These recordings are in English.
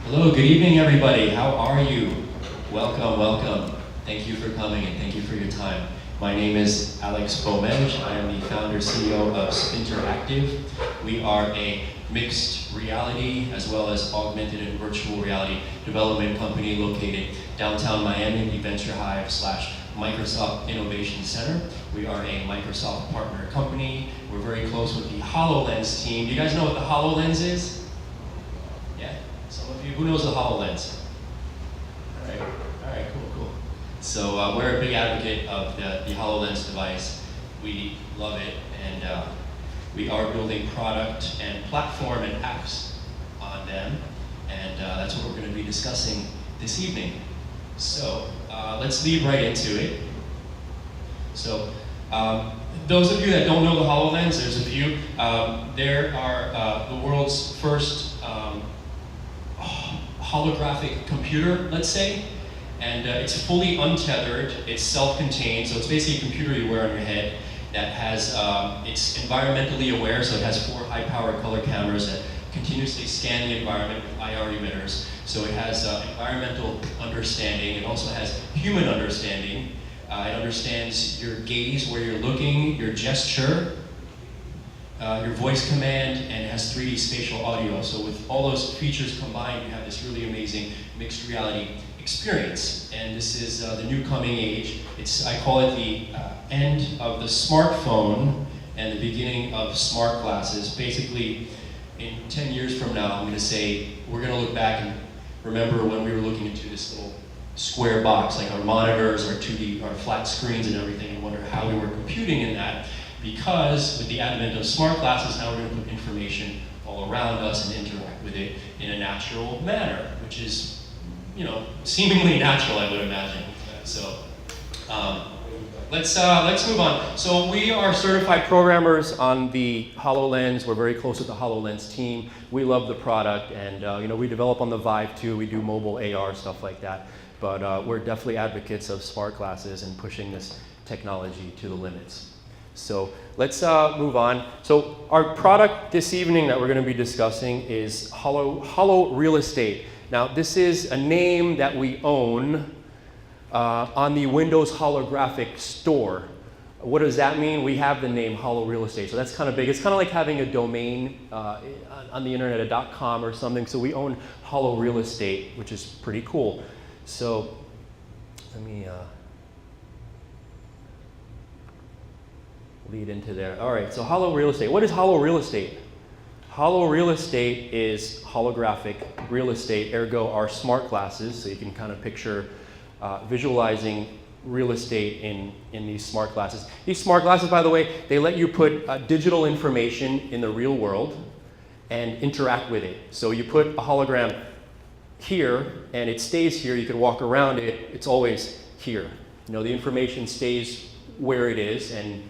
Hello, good evening everybody. How are you? Welcome, welcome. Thank you for coming and thank you for your time. My name is Baumeige. I am the founder CEO of Spinteractive. We are a mixed reality as well as augmented and virtual reality development company located downtown Miami, the Venture Hive / Microsoft Innovation Center. We are a Microsoft partner company. We're very close with the HoloLens team. Do you guys know what the HoloLens is? Yeah? Some of you, who knows the HoloLens? All right, cool. So we're a big advocate of the HoloLens device. We love it, and we are building product and platform and apps on them, and that's what we're going to be discussing this evening. So let's lead right into it. So those of you that don't know the HoloLens, there's a few. There are the world's first holographic computer, let's say, and it's fully untethered, it's self-contained, so it's basically a computer you wear on your head that has, it's environmentally aware, so it has 4 high-powered color cameras that continuously scan the environment with IR emitters. So it has environmental understanding, it also has human understanding. It understands your gaze, where you're looking, your gesture, your voice command, and it has 3D spatial audio. So with all those features combined, you have this really amazing mixed reality experience. And this is the new coming age. I call it the end of the smartphone and the beginning of smart glasses. Basically, in 10 years from now, I'm going to say, we're going to look back and remember when we were looking into this little square box, like our monitors, our 2D, our flat screens and everything, and wonder how we were computing in that. Because with the advent of smart glasses, now we're going to put information all around us and interact with it in a natural manner, which is, seemingly natural, I would imagine. So let's move on. So we are certified programmers on the HoloLens. We're very close with the HoloLens team. We love the product, and we develop on the Vive too. We do mobile AR, stuff like that. But we're definitely advocates of smart glasses and pushing this technology to the limits. So let's move on. So our product this evening that we're going to be discussing is Holo Real Estate. Now this is a name that we own on the Windows Holographic Store. What does that mean? We have the name Holo Real Estate, so that's kind of big. It's kind of like having a domain on the internet, a .com or something. So we own Holo Real Estate, which is pretty cool. So let me lead into there. All right, so Holo Real Estate. What is Holo Real Estate? Holo Real Estate is holographic real estate, ergo our smart glasses. So you can kind of picture visualizing real estate in these smart glasses. These smart glasses, by the way, they let you put digital information in the real world and interact with it. So you put a hologram here and it stays here. You can walk around it. It's always here. The information stays where it is, and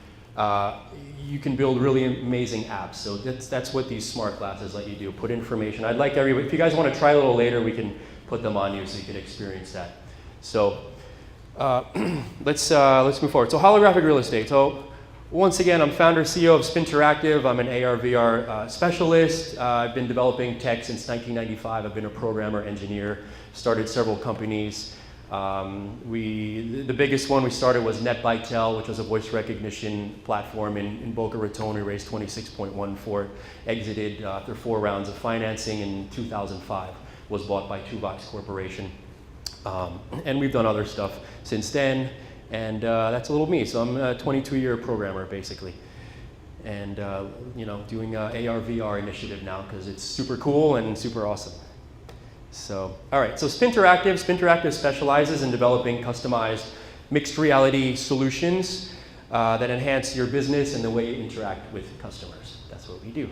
you can build really amazing apps. So that's what these smart glasses let you do, put information. I'd like everybody, if you guys want to try a little later, we can put them on you so you can experience that. So let's move forward. So holographic real estate. So once again, I'm founder, CEO of Spinteractive. I'm an AR, VR specialist. I've been developing tech since 1995. I've been a programmer, engineer, started several companies. The biggest one we started was NetBytel, which was a voice recognition platform in Boca Raton. We raised 26.1 for it, exited after 4 rounds of financing in 2005, was bought by Tuvox Corporation. And we've done other stuff since then, and that's a little me. So I'm a 22-year programmer, basically. And doing a AR, VR initiative now because it's super cool and super awesome. So, all right, so Spinteractive specializes in developing customized mixed reality solutions that enhance your business and the way you interact with customers. That's what we do.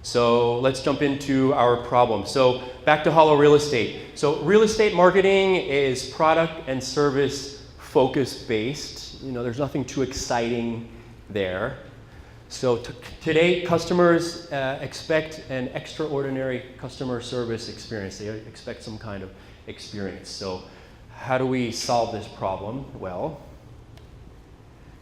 So let's jump into our problem. So back to Holo Real Estate. So real estate marketing is product and service focus based. There's nothing too exciting there. So today, customers expect an extraordinary customer service experience. They expect some kind of experience. So how do we solve this problem? Well,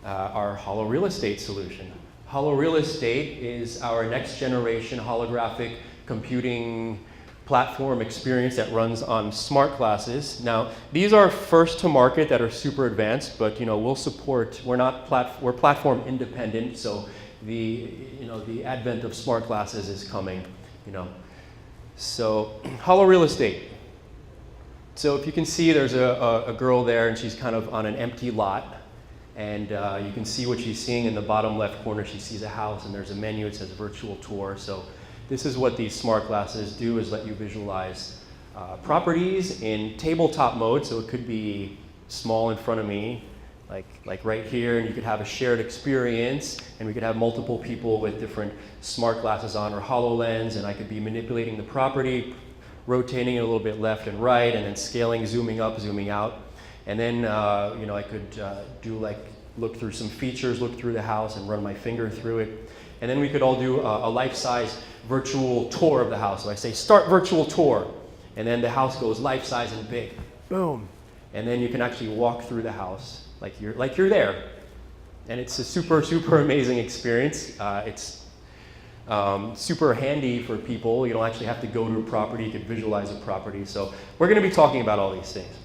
our Holo Real Estate solution. Holo Real Estate is our next generation holographic computing platform experience that runs on smart glasses. Now, these are first to market that are super advanced, but we'll support. We're platform independent, so the advent of smart glasses is coming. So Holo Real Estate. So if you can see, there's a girl there, and she's kind of on an empty lot. And you can see what she's seeing in the bottom left corner. She sees a house, and there's a menu. It says virtual tour. So this is what these smart glasses do, is let you visualize properties in tabletop mode. So it could be small in front of me, like right here, and you could have a shared experience, and we could have multiple people with different smart glasses on, or HoloLens, and I could be manipulating the property, rotating it a little bit left and right, and then scaling, zooming up, zooming out. And then I could look through some features, look through the house, and run my finger through it. And then we could all do a life-size virtual tour of the house. So I say, start virtual tour, and then the house goes life-size and big. Boom. And then you can actually walk through the house like you're there. And it's a super, super amazing experience. It's super handy for people. You don't actually have to go to a property. You can visualize a property. So we're going to be talking about all these things.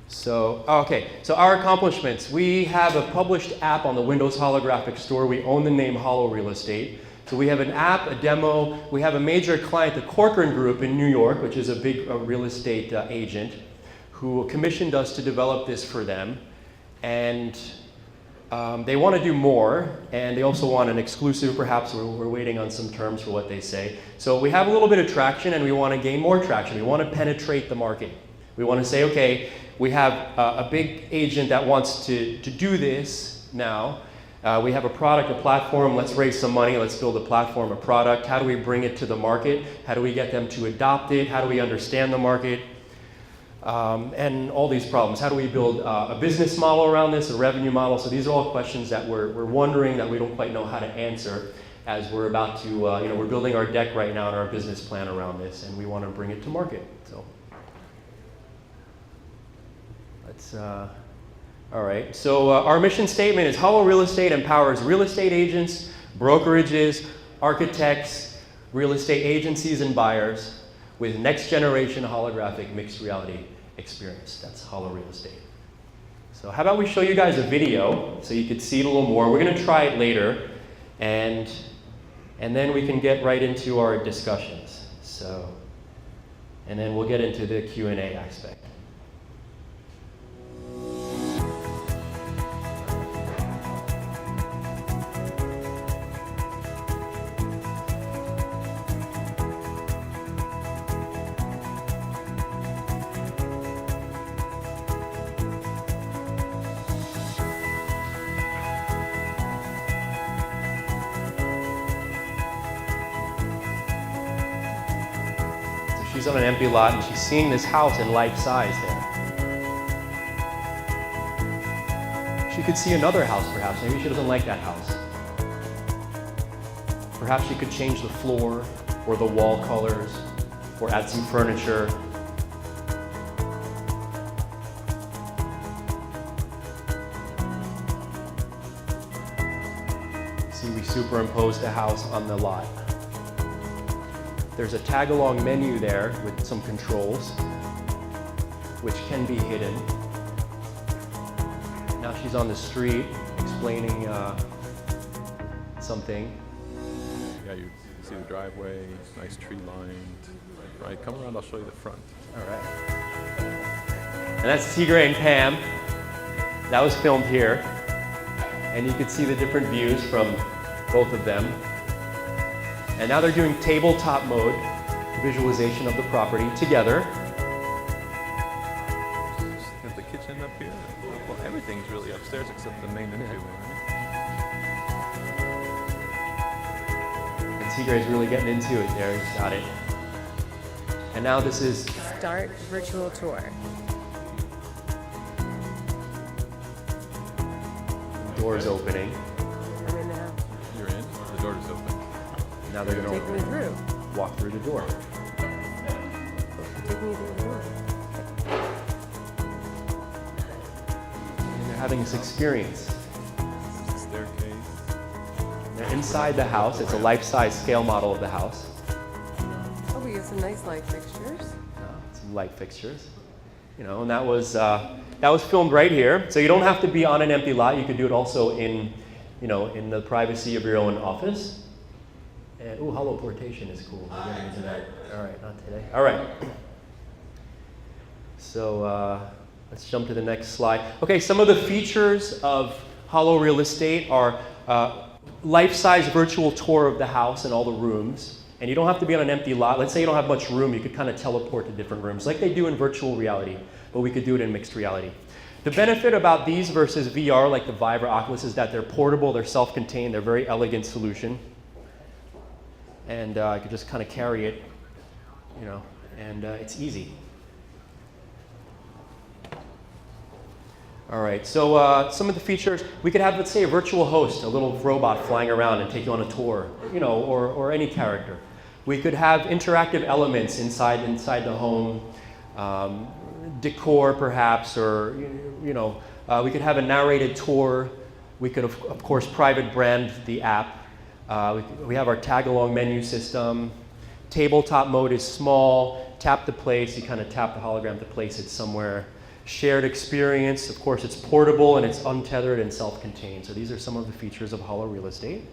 So our accomplishments. We have a published app on the Windows Holographic Store. We own the name Holo Real Estate. So we have an app, a demo. We have a major client, the Corcoran Group in New York, which is a big real estate agent, who commissioned us to develop this for them. And they want to do more, and they also want an exclusive, perhaps. We're waiting on some terms for what they say. So we have a little bit of traction, and we want to gain more traction. We want to penetrate the market. We want to say, okay, we have a big agent that wants to do this now. We have a product, a platform. Let's raise some money. Let's build a platform, a product. How do we bring it to the market? How do we get them to adopt it? How do we understand the market? And all these problems. How do we build a business model around this, a revenue model? So these are all questions that we're wondering that we don't quite know how to answer as we're about to, we're building our deck right now and our business plan around this, and we want to bring it to market. So let's, all right. So our mission statement is Holo Real Estate empowers real estate agents, brokerages, architects, real estate agencies, and buyers with next generation holographic mixed reality experience. That's Holo Real Estate. So how about we show you guys a video so you could see it a little more. We're going to try it later, and then we can get right into our discussions. So, and then we'll get into the Q&A aspect. She's on an empty lot, and she's seeing this house in life size there. She could see another house, perhaps. Maybe she doesn't like that house. Perhaps she could change the floor or the wall colors or add some furniture. See, we superimposed the house on the lot. There's a tag-along menu there with some controls, which can be hidden. Now she's on the street explaining something. Yeah, you see the driveway, nice tree lined. Right, come around, I'll show you the front. All right. And that's Tigre and Pam. That was filmed here. And you can see the different views from both of them. And now they're doing tabletop mode, visualization of the property together. There's the kitchen up here. Well, everything's really upstairs except the main entry, right? And Tigre's really getting into it there. He's got it. And now this is Start virtual tour. doors opening. I'm in the house. You're in, the door is open. Now they're going Take me to through. walk through the door. Take me through the door. And they're having this experience. There's the staircase. They're inside the house. It's a life-size scale model of the house. Oh, we have some nice light fixtures. Some light fixtures. And that was filmed right here. So you don't have to be on an empty lot. You could do it also in the privacy of your own office. And holo portation is cool. We're getting into that. All right, not today. All right. So let's jump to the next slide. Okay, some of the features of Holo Real Estate are life-size virtual tour of the house and all the rooms. And you don't have to be on an empty lot. Let's say you don't have much room. You could kind of teleport to different rooms like they do in virtual reality, but we could do it in mixed reality. The benefit about these versus VR, like the Vive or Oculus, is that they're portable, they're self-contained, they're a very elegant solution. And I could just kind of carry it, and it's easy. All right, so some of the features, we could have, let's say, a virtual host, a little robot flying around and take you on a tour, or any character. We could have interactive elements inside the home, decor perhaps, or we could have a narrated tour. We could, of course, private brand the app. We have our tag-along menu system. Tabletop mode is small. Tap to place. You kind of tap the hologram to place it somewhere. Shared experience. Of course, it's portable and it's untethered and self-contained. So these are some of the features of Holo Real Estate.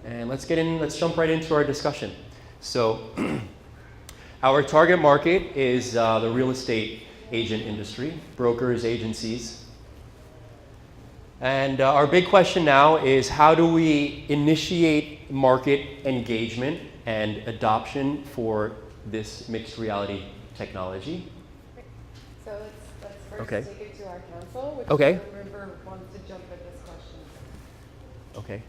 And let's jump right into our discussion. So our target market is the real estate agent industry, brokers, agencies. And our big question now is, how do we initiate market engagement and adoption for this mixed reality technology? So let's first Okay. take it to our council, which Okay. member wants to jump at this question. Okay.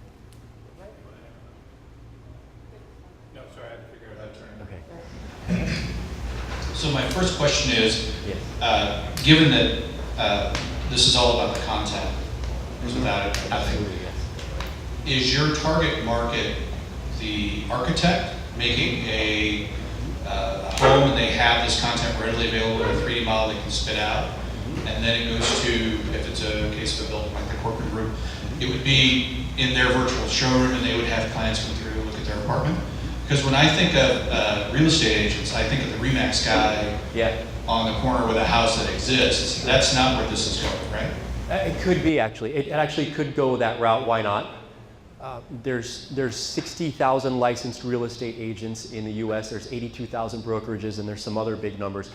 No, sorry, I had to figure out how to turn it. Okay. So my first question is, Yes. given that this is all about the content, without it, nothing, Absolutely, yes. is your target market the architect making a home and they have this content readily available in a 3D model they can spit out, and then it goes to, if it's a case of a building like the corporate group, it would be in their virtual showroom and they would have clients come through and look at their apartment? Because when I think of real estate agents, I think of the RE/MAX guy on the corner with a house that exists. That's not where this is going, right? It could be, actually. It actually could go that route. Why not? There's 60,000 licensed real estate agents in the US. There's 82,000 brokerages, and there's some other big numbers.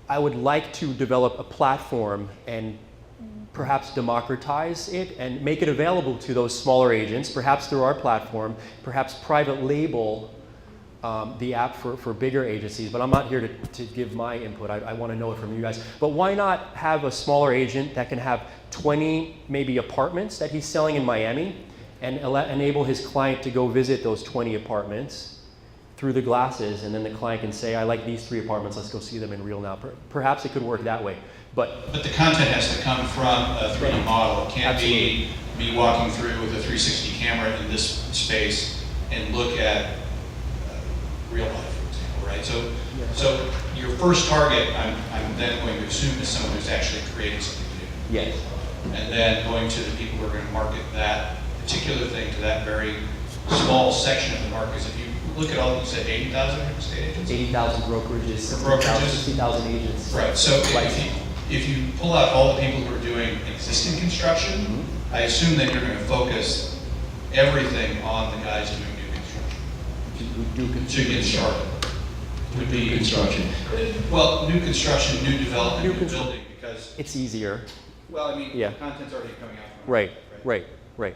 I would like to develop a platform and perhaps democratize it and make it available to those smaller agents, perhaps through our platform, perhaps private label the app for bigger agencies. But I'm not here to give my input. I want to know it from you guys. But why not have a smaller agent that can have 20 maybe apartments that he's selling in Miami, and enable his client to go visit those 20 apartments through the glasses, and then the client can say, I like these 3 apartments, let's go see them in real now. Perhaps it could work that way. But the content has to come from a 3D model. It can't be me walking through with a 360 camera in this space and look at real life, for example, right? So your first target, I'm then going to assume, is someone who's actually creating something new. yes. And then going to the people who are going to market that particular thing to that very small section of the market. Because if you look at all, you said 80,000 real estate agents? 80,000 brokerages, Brokerages. 60,000 agents. Right, so if you pull out all the people who are doing existing construction, I assume that you're going to focus everything on the guys doing new construction. To get started. Would be construction. Well, new construction, new development, new building, because it's easier. well, I mean, Yeah. the content's already coming out from Right.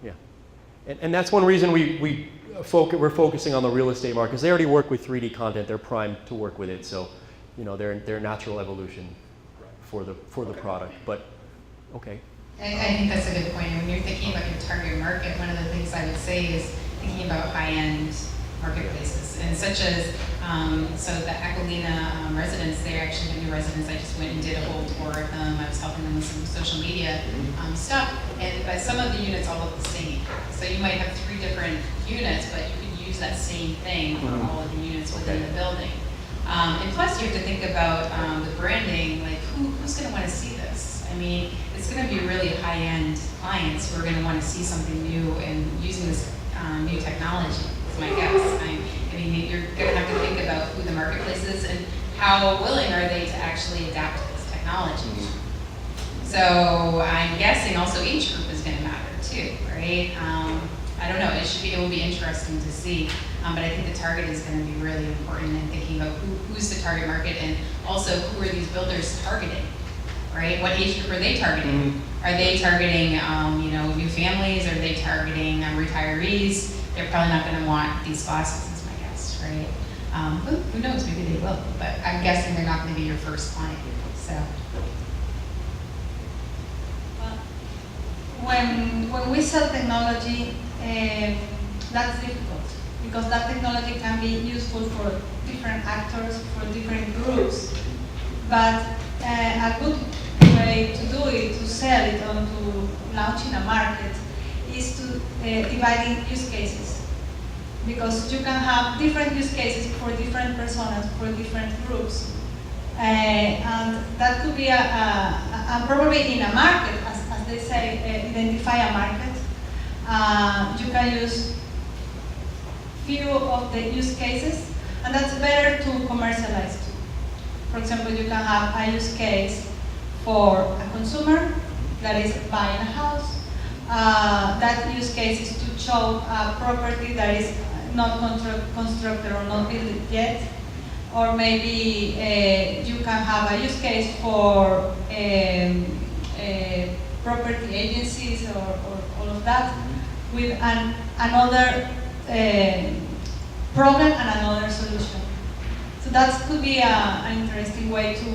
Yeah. And that's one reason we're focusing on the real estate market, because they already work with 3D content. They're primed to work with it. So, they're natural evolution for the product. But okay. I think that's a good point. When you're thinking about your target market, one of the things I would say is thinking about high-end marketplaces, and such as so the Aquilina residents. They actually have new residents. I just went and did a whole tour of them. I was helping them with some social media stuff, but some of the units all look the same. So you might have 3 different units, but you could use that same thing for all of the units within the building. And plus, you have to think about the branding. Like, who's going to want to see this? I mean, it's going to be really high-end clients who are going to want to see something new and using this new technology. Is my guess. I mean, you're going to have to marketplaces, and how willing are they to actually adapt to this technology? So I'm guessing also age group is going to matter too, right? I don't know. It will be interesting to see, but I think the target is going to be really important in thinking about who's the target market, and also who are these builders targeting, right? What age group are they targeting? Are they targeting, new families? Are they targeting retirees? They're probably not going to want these glasses, is my guess, right? Who knows? Maybe they will, but I'm guessing they're not going to be your first client. So. When we sell technology, that's difficult because that technology can be useful for different actors, for different groups. But a good way to do it, to sell it, or to launch in a market, is to divide in use cases. Because you can have different use cases for different personas, for different groups. And that could be probably in a market, as they say, identify a market. You can use few of the use cases, and that's better to commercialize too. For example, you can have a use case for a consumer that is buying a house. That use case is to show a property that is not constructed or not built yet. Or maybe you can have a use case for property agencies or all of that with another problem and another solution. So that could be an interesting way to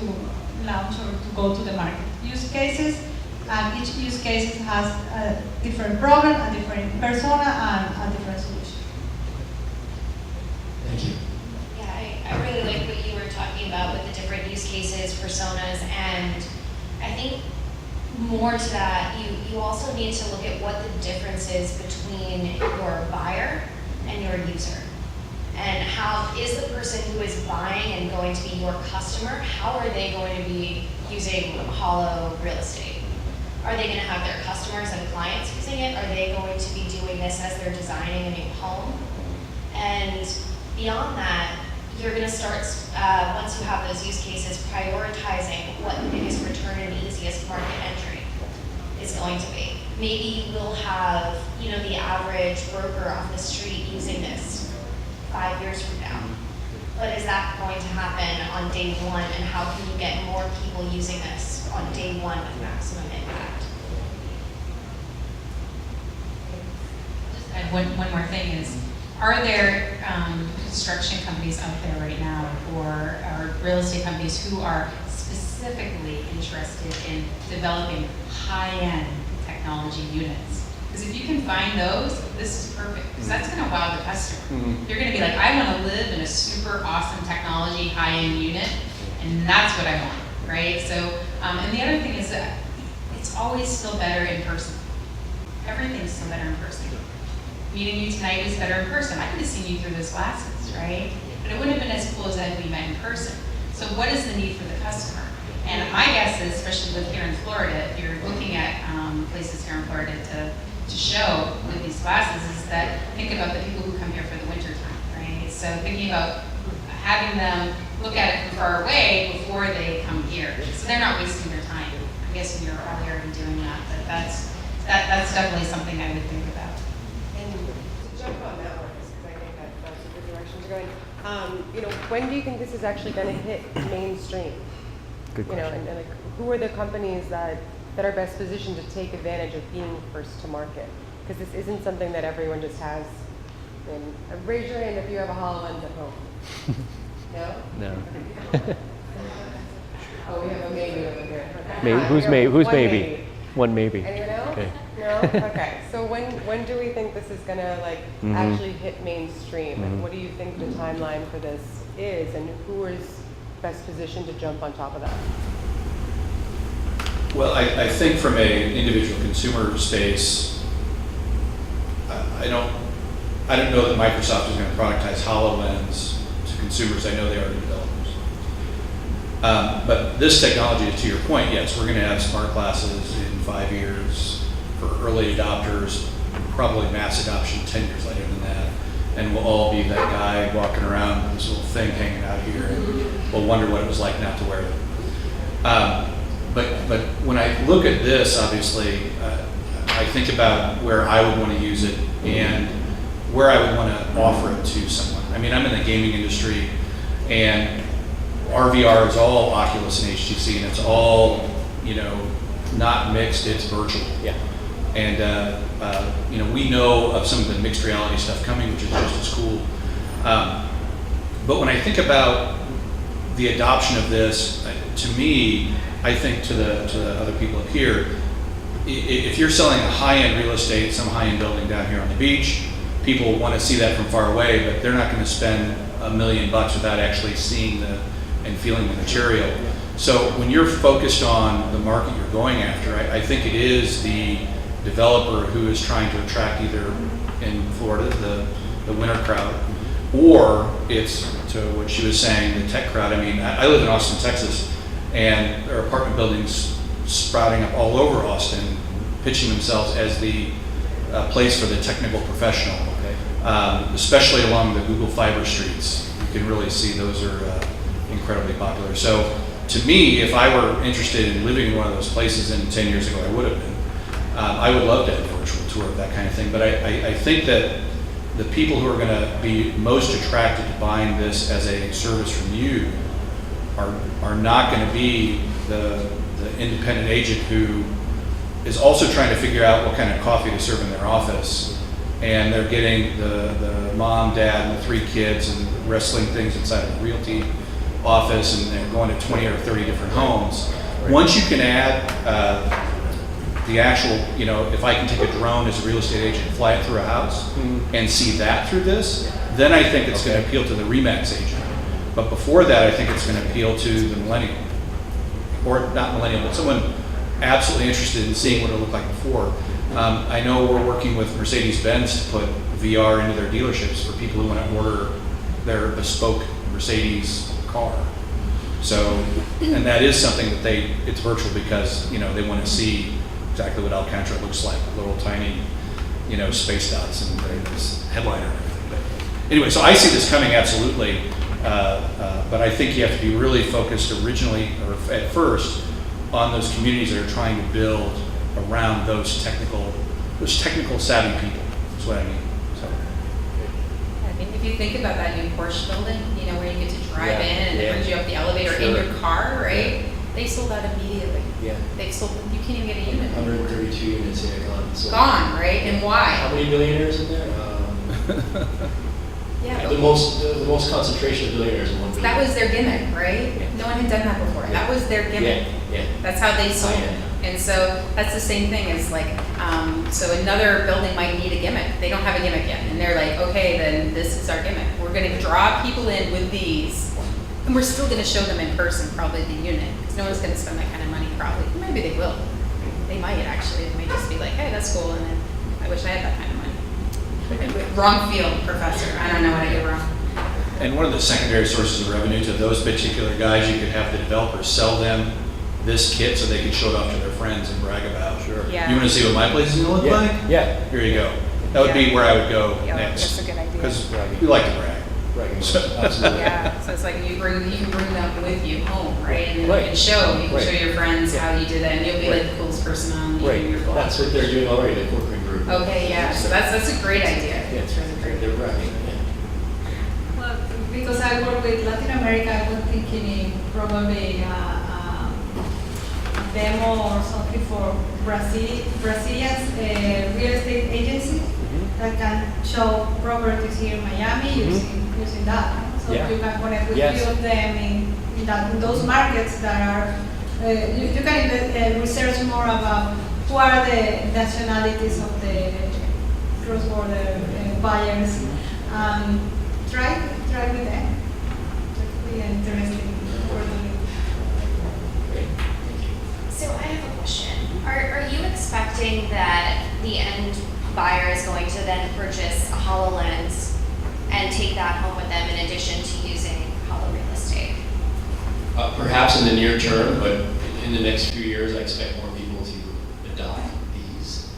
launch or to go to the market. Use cases, and each use case has a different problem, a different persona, and a different solution. Thank you. I really like what you were talking about with the different use cases, personas, and I think more to that, you also need to look at what the difference is between your buyer and your user. And how is the person who is buying and going to be your customer, how are they going to be using Holo real estate? Are they going to have their customers and clients using it? Are they going to be doing this as they're designing a new home? And beyond that, you're going to start, once you have those use cases, prioritizing what the biggest return and easiest market entry is going to be. Maybe you will have, the average broker off the street using this 5 years from now. But is that going to happen on day one, and how can you get more people using this on day one with maximum impact? Just add one more thing is, are there construction companies out there right now, or real estate companies who are specifically interested in developing high-end technology units? Because if you can find those, this is perfect, because that's going to wow the customer. You're going to be like, I want to live in a super awesome technology high-end unit, and that's what I want, right? So, and the other thing is that it's always still better in person. Everything's still better in person. Meeting you tonight was better in person. I could have seen you through those glasses, right? But it wouldn't have been as cool as had we met in person. So what is the need for the customer? And my guess is, especially with here in Florida, if you're looking at places here in Florida to show with these glasses, is that think about the people who come here for the winter time, right? So thinking about having them look at it from far away before they come here. So they're not wasting their time. I'm guessing you're probably already doing that, but that's definitely something I would think about. To jump on that one, just because I think that's a good direction to go in. When do you think this is actually going to hit mainstream? Good question. And like, who are the companies that are best positioned to take advantage of being first to market? Because this isn't something that everyone just has. And raise your hand if you have a HoloLens at home. No? No. Oh, we have a maybe over here. Okay. Who's One maybe? Who's maybe? One maybe. Anyone else? Okay. No? Okay. So when do we think this is going to actually hit mainstream? And what do you think the timeline for this is? And who is best positioned to jump on top of that? Well, I think from a individual consumer space, I don't know that Microsoft is going to productize HoloLens to consumers. I know they are developers. But this technology, to your point, yes, we're going to have smart glasses in 5 years for early adopters, probably mass adoption 10 years later than that. and we'll all be that guy walking around with this little thing hanging out here, and we'll wonder what it was like not to wear them. But when I look at this, obviously, I think about where I would want to use it and where I would want to offer it to someone. I mean, I'm in the gaming industry, and our VR is all Oculus and HTC, and it's all, you know, not mixed, it's virtual. Yeah. And, you know, we know of some of the mixed reality stuff coming, which is just as cool. But when I think about the adoption of this, to me, I think to the other people up here, if you're selling a high-end real estate, some high-end building down here on the beach, people want to see that from far away, but they're not going to spend $1 million without actually seeing and feeling the material. So when you're focused on the market you're going after, I think it is the developer who is trying to attract either in Florida the winter crowd, or it's to what she was saying, the tech crowd. I mean, I live in Austin, Texas, and there are apartment buildings sprouting up all over Austin, pitching themselves as the place for the technical professional, especially along the Google Fiber streets. You can really see those are incredibly popular. So to me, if I were interested in living in one of those places, and 10 years ago I would have been, I would love to have a virtual tour of that kind of thing. But I think that the people who are going to be most attracted to buying this as a service from you are not going to be the independent agent who is also trying to figure out what kind of coffee to serve in their office, and they're getting the mom, dad, and the 3 kids and wrestling things inside of a realty office, and they're going to 20 or 30 different homes. Once you can add the actual, you know, if I can take a drone as a real estate agent, fly it through a house, and see that through this, then I think it's going to appeal to the RE/MAX agent. But before that, I think it's going to appeal to the millennial, or not millennial, but someone absolutely interested in seeing what it looked like before. I know we're working with Mercedes-Benz to put VR into their dealerships for people who want to order their bespoke Mercedes car. So, and that is something that it's virtual because, you know, they want to see exactly what Alcantara looks like, little tiny, you know, space dots and this headliner and everything. But anyway, so I see this coming absolutely, but I think you have to be really focused originally, or at first, on those communities that are trying to build around those technical savvy people. That's what I mean. So. I mean, if you think about that new Porsche building, you know, where you get to drive in and it brings you up the elevator in your car, right? They sold out immediately. Yeah. They've sold, you can't even get a unit. 132 units here gone. So Gone, right? And why? How many billionaires in there? Yeah, the most concentration of billionaires in one building. that was their gimmick, right? Yeah. No one had done that before. That was their gimmick. Yeah. That's how they sold it. And so that's the same thing as like, so another building might need a gimmick. They don't have a gimmick yet. And they're like, okay, then this is our gimmick. We're going to draw people in with these. And we're still going to show them in person, probably the unit. Because no one's going to spend that kind of money, probably. Maybe they will. They might actually. It may just be like, hey, that's cool. And then I wish I had that kind of money. Wrong field, professor. I don't know what I did wrong. And one of the secondary sources of revenue to those particular guys, you could have the developers sell them this kit so they can show it off to their friends and brag about. Sure. Yeah. You want to see what my place is going to look like? Yeah. Here you go. That would be where I would go next. That's a good idea. Because we like to brag. Right. Absolutely. Yeah, so it's like you can bring them with you home, right? And then Right. you can show your friends how you did that, and you'll be like the coolest person on your block. That's what they're doing already, the corporate group. Okay, yeah, so that's a great idea. Yeah, It's really great. they're bragging. Well, because I work with Latin America, I was thinking in probably demo or something for Brazilians real estate agencies that can show properties here in Miami using that. So Yeah. you can connect with Yes. few of them in those markets that are, you can research more about who are the nationalities of the cross-border buyers. Try with them. That could be interesting. So I have a question. Are you expecting that the end buyer is going to then purchase a HoloLens and take that home with them in addition to using Holo Real Estate? Perhaps in the near term, but in the next few years, I expect more people to adopt these.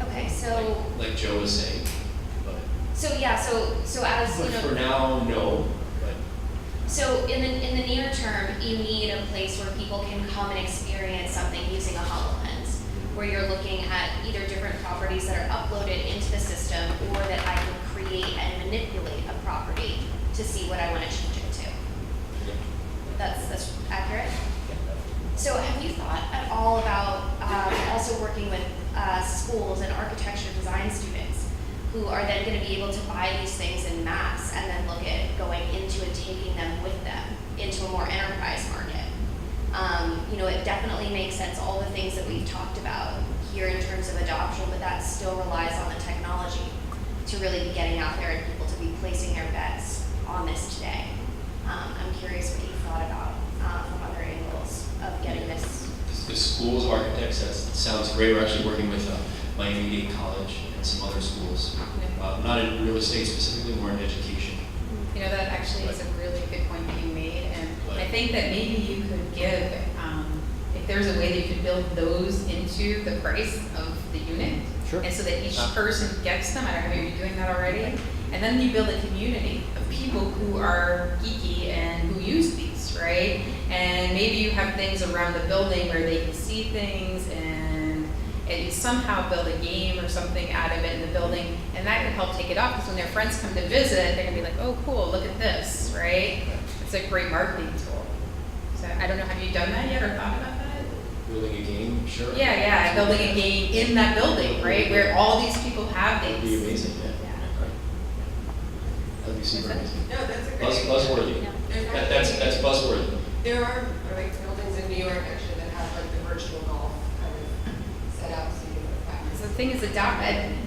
Okay, so Like Joe was saying. But So yeah, so as But you know. for now, no. But So in the near term, you need a place where people can come and experience something using a HoloLens, where you're looking at either different properties that are uploaded into the system, or that I can create and manipulate a property to see what I want to change it to. That's accurate? So have you thought at all about also working with schools and architecture design students who are then going to be able to buy these things in mass and then look at going into and taking them with them into a more enterprise market? You know, it definitely makes sense, all the things that we've talked about here in terms of adoption, but that still relies on the technology to really be getting out there and people to be placing their bets on this today. I'm curious what you thought about from other angles of getting this. the schools of architects, that sounds great. We're actually working with MiamiDade College and some other schools. Not in real estate specifically, more in education. You know, that actually is a really good point that you made, and I think that maybe you could give, if there's a way that you could build those into the price of the unit. Sure. And so that each person gets them, I don't know if you're doing that already, and then you build a community of people who are geeky and who use these, right? And maybe you have things around the building where they can see things, and you somehow build a game or something out of it in the building, and that can help take it off, because when their friends come to visit, they're gonna be like, oh cool, look at this, right? It's a great marketing tool. So I don't know, have you done that yet or thought about that? Building a game, sure. Yeah, building a game in that building, right, where all these people have That'd these. be amazing, yeah. Yeah. That'd be super amazing. No, that's a great. Buzzworthy. Yeah. That's buzzworthy. There are like buildings in New York actually that have like the virtual golf kind of set up so you can practice. So the thing is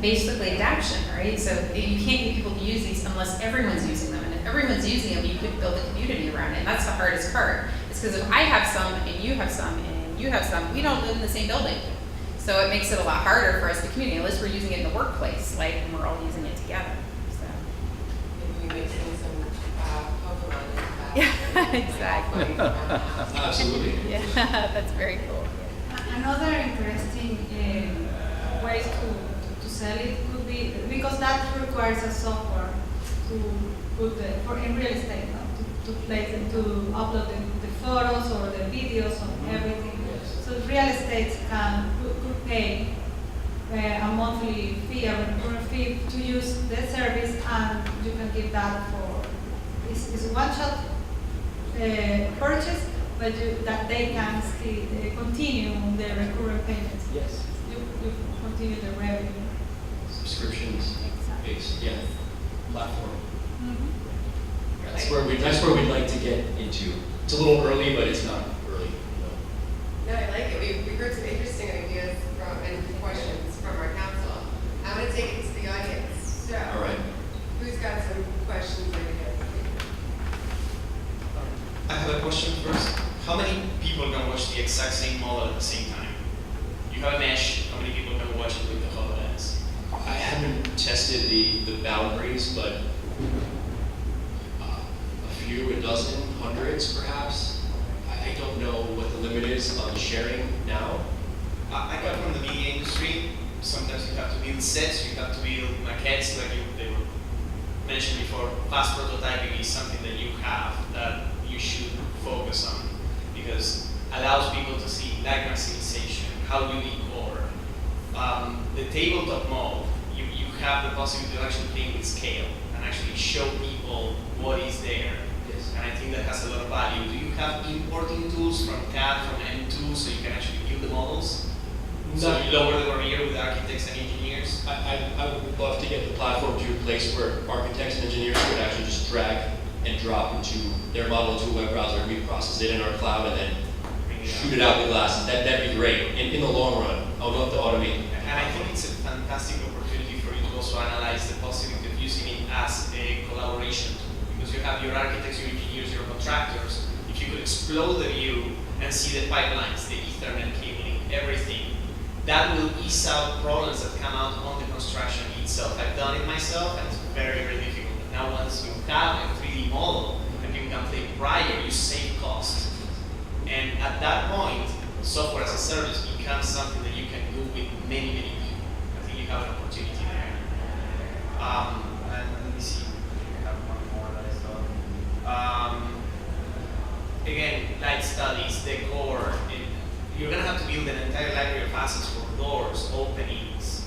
basically adaption, right? So you can't get people to use these unless everyone's using them. And if everyone's using them, you could build a community around it. And that's the hardest part. It's because if I have some and you have some and you have some, we don't live in the same building. So it makes it a lot harder for us to communicate, unless we're using it in the workplace, like, and we're all using it together. So. Maybe we mix in some Pokemon and Yeah, exactly. Absolutely. Yeah, that's very cool. Another interesting ways to sell it could be, because that requires a software to put for in real estate, no? to place it, to upload the photos or the videos or everything. So real estate could pay a monthly fee, a recurring fee to use the service, and you can give that for it's a one-shot purchase, but that they can still continue the recurring payments. Yes. You continue the revenue. Subscriptions based, yeah, platform. Mm-hmm. That's where we'd like to get into. It's a little early, but it's not early. No, I like it. We heard some interesting ideas and questions from our council. I'm going to take it to the audience. So, All right. who's got some questions or ideas? I have a question first. How many people can watch the exact same model at the same time? You have a mesh, how many people can watch it with the HoloLens? I haven't tested the boundaries, but a few, a dozen, hundreds perhaps. I don't know what the limit is on sharing now. I got from the media industry. Sometimes you have to build sets, you have to build maquettes, like they were mentioned before. Fast prototyping is something that you have that you should focus on, because allows people to see like maximization, how do we core. The tabletop mode, you have the possibility to actually play with scale and actually show people what is there. Yes. And I think that has a lot of value. Do you have importing tools from CAD, from M2, so you can actually build the models? So Not- you lower the barrier with architects and engineers? I would love to get the platform to a place where architects and engineers could actually just drag and drop into their model into a web browser, and we process it in our cloud and then shoot it out with glasses. That'd be great. In the long run, I would love to automate. And I think it's a fantastic opportunity for you to also analyze the possibility of using it as a collaboration tool. Because you have your architects, your engineers, your contractors. If you could explode the view and see the pipelines, the Ethernet cabling, everything, that will ease out problems that come out on the construction itself. I've done it myself, and it's very, very difficult. Now once you have a 3D model and you can play prior, you save cost. And at that point, software as a service becomes something that you can do with many, many people. I think you have an opportunity there. And again, light studies, decor, you're gonna have to build an entire library of assets for doors, openings,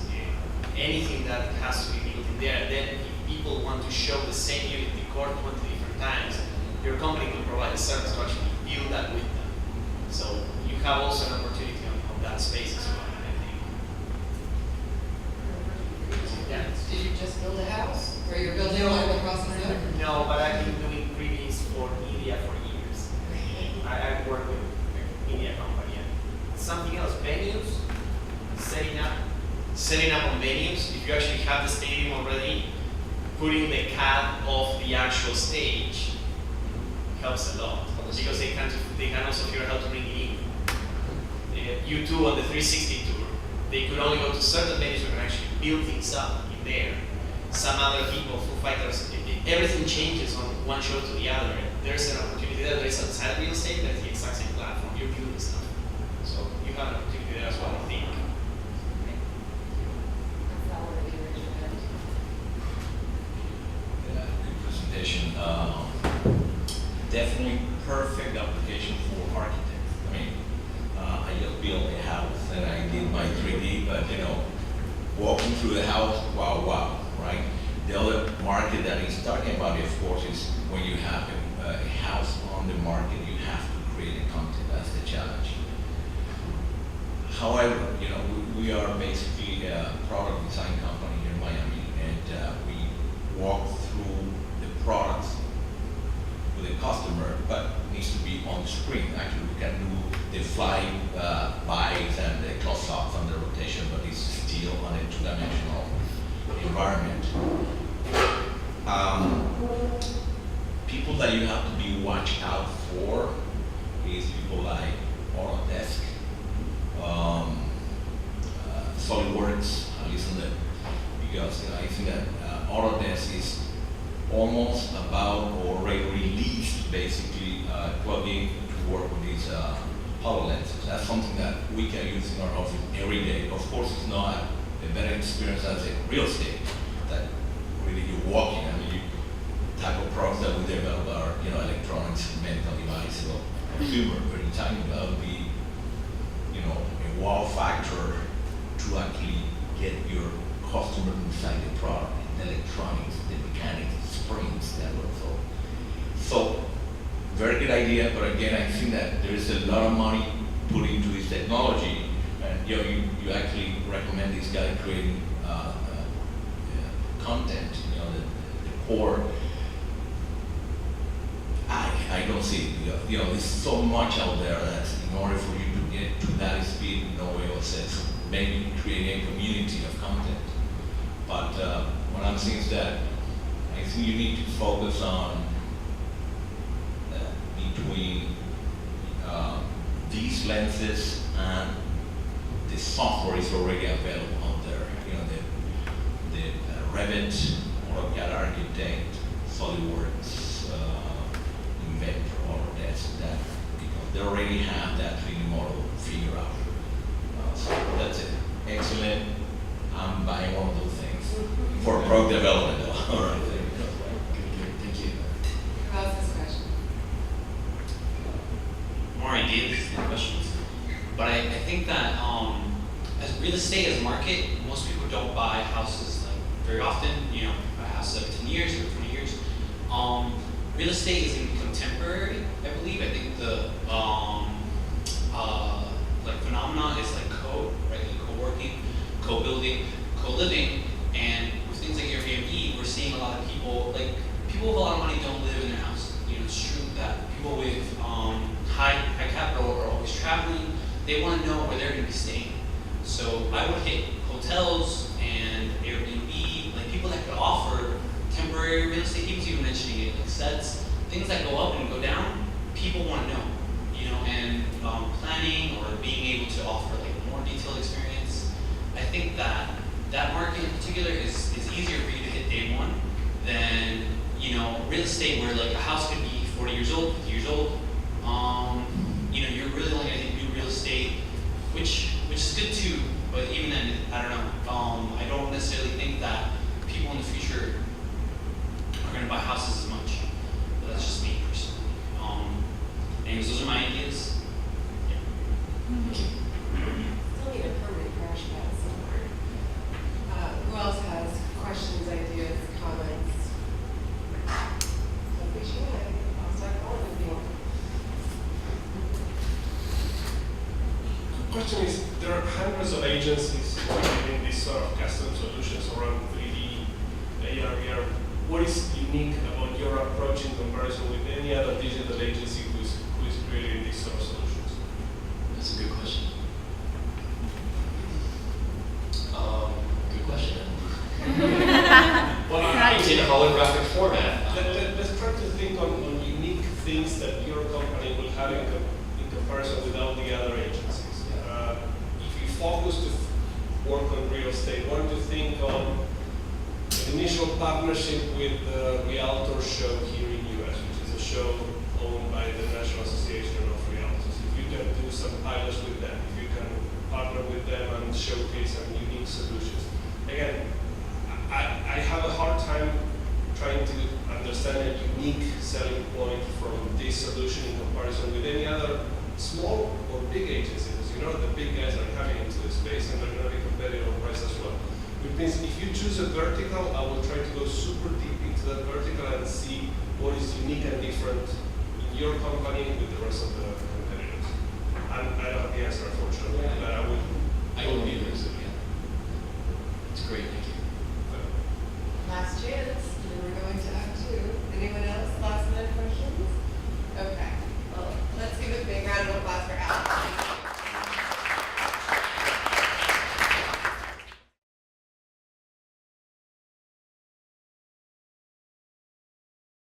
anything that has to be built in there. Then if people want to show the same unit decor 20 different times, your company will provide a service to actually build that with them. So you have also an opportunity on that space as well, I think. Yeah. Did you just build a house? Or you're building one in the process of? No, but I've been doing previews for media for years. I've worked with a media company. And something else, venues, setting up on venues. If you actually have the stadium already, putting the CAD of the actual stage helps a lot because they can also figure out how to bring it in. U2 on the 360 tour, they could only go to certain venues who can actually build things up in there. Some other people, Foo Fighters, everything changes on one show to the other. There's an opportunity there. There's outside real estate, but it's the exact same platform. You're building stuff. So you have an opportunity there as well, I think. Yeah, good presentation. Definitely perfect application for architects. I mean, I just built a house and I did my 3D, but walking through the house, wow, right? The other market that he's talking about, of course, is when you have a house on the market, you have to create a content. That's the challenge. However, we are basically a product design company here in Miami, and we walk through the products with the customer, but it needs to be on screen. Actually, we can do the fly bys and the close-ups and the rotation, but it's still on a two-dimensional environment. People that you have to be watched out for is people like Autodesk, SolidWorks, because I think that Autodesk is almost about already released basically plugin to work with these HoloLenses. That's something that we can use in our office every day. Of course, it's not a better experience as a real estate that really you walk in. I mean, type of products that we develop are electronics, medical devices, or consumer. But you're talking about be a wow factor to actually get your customer inside the product, the electronics, the mechanics, springs, that work. So very good idea, but again, I think that there is a lot of money put into this technology, and you actually recommend this guy creating content, the core. I don't see it. There's so much out there that in order for you to get to that speed, no way else says maybe creating a community of content. But what I'm saying is that I think you need to focus on between these lenses and the software is already available out there. The Revit, AutoCAD Architect, SolidWorks, Invaders, Autodesk, that because they already have that 3D model figured out. So that's it. Excellent. I'm buying one of those things for product development. All right. Thank you. Who else has a question? More ideas than questions. But I think that as real estate, as a market, most people don't buy houses very often. A house every 10 years or 20 years. Real estate is going to become temporary, I believe. I think the phenomena is right? Co-working, co-building, co-living, and with things like Airbnb, we're seeing a lot of people with a lot of money don't live in their house. It's true that people with high capital are always traveling. They want to know where they're going to be staying. So I would hit hotels and Airbnb, people that could offer temporary real estate. He was even mentioning it, sets, things that go up and go down. People want to know, and planning or being able to offer more detailed experience. I think that market in particular is easier for you to hit day one than real estate where a house could be 40 years old, 50 years old. You're really only going to hit new real estate, which is good too. But even then, I don't know. I don't necessarily think that people in the future are going to buy houses as much. But that's just me personally. And question is, there are hundreds of agencies providing these sort of custom solutions around 3D, AR, VR. What is unique about your approach in comparison with any other digital agency who is creating these sort of solutions? That's a good question. Good question. Well, it's in a holographic format. Let's try to think on unique things that your company will have in comparison with all the other agencies. If you focus to work on real estate, want to think on an initial partnership with the Realtor Show here in US, which is a show owned by the National Association of Realtors. If you can do some pilots with them, if you can partner with them and showcase some unique solutions. Again, I have a hard time trying to understand a unique selling point from this solution in comparison with any other small or big agencies. You know, the big guys are coming into the space and they're going to be competitive on price as well. Which means if you choose a vertical, I will try to go super deep into that vertical and see what is unique and different in your company with the rest of the competitors. And I don't have the answer, unfortunately, but I would. I don't either, so yeah. It's great, thank you. Last chance.